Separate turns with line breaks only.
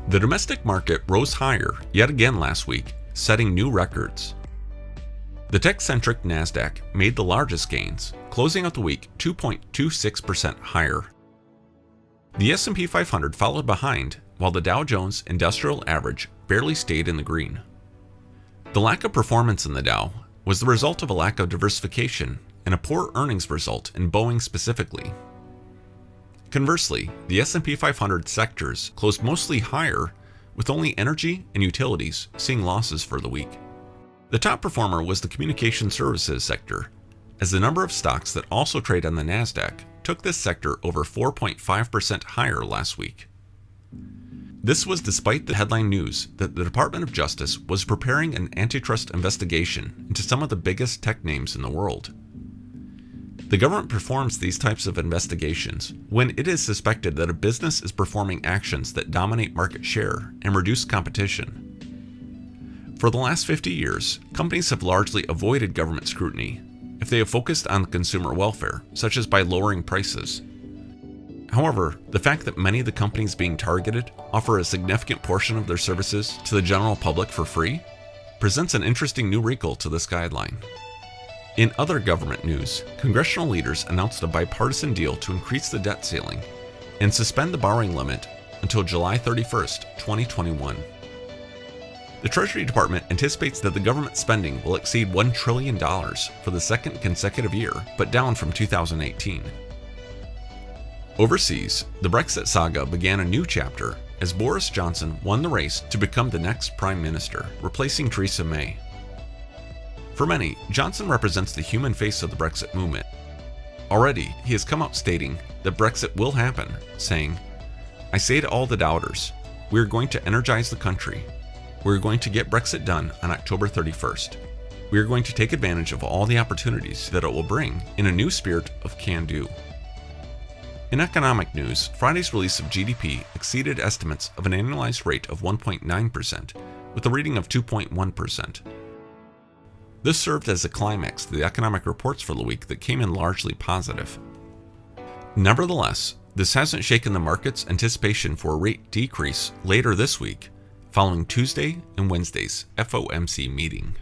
The domestic market rose higher yet again last week, setting new records. The tech-centric Nasdaq made the largest gains, closing out the week 2.26% higher. The S&P 500 followed behind, while the Dow Jones Industrial Average barely stayed in the green. The lack of performance in the Dow was the result of a lack of diversification and a poor earnings result in Boeing specifically. Conversely, the S&P 500 sectors closed mostly higher, with only energy and utilities seeing losses for the week. The top performer was the communication services sector, as the number of stocks that also trade on the Nasdaq took this sector over 4.5% higher last week. This was despite the headline news that the Department of Justice was preparing an antitrust investigation into some of the biggest tech names in the world. The government performs these types of investigations when it is suspected that a business is performing actions that dominate market share and reduce competition. For the last 50 years, companies have largely avoided government scrutiny if they have focused on consumer welfare, such as by lowering prices. However, the fact that many of the companies being targeted offer a significant portion of their services to the general public for free presents an interesting new wrinkle to this guideline. In other government news, congressional leaders announced a bipartisan deal to increase the debt ceiling and suspend the borrowing limit until July 31st, 2021. The Treasury Department anticipates that the government spending will exceed $1 trillion for the second consecutive year, but down from 2018. Overseas, the Brexit saga began a new chapter as Boris Johnson won the race to become the next Prime Minister, replacing Theresa May. For many, Johnson represents the human face of the Brexit movement. Already, he has come out stating that Brexit will happen, saying, "I say to all the doubters, we are going to energize the country. We are going to get Brexit done on October 31st. We are going to take advantage of all the opportunities that it will bring in a new spirit of can-do." In economic news, Friday's release of GDP exceeded estimates of an annualized rate of 1.9%, with a reading of 2.1%. This served as a climax to the economic reports for the week that came in largely positive. Nevertheless, this hasn't shaken the market's anticipation for a rate decrease later this week, following Tuesday and Wednesday's FOMC meeting.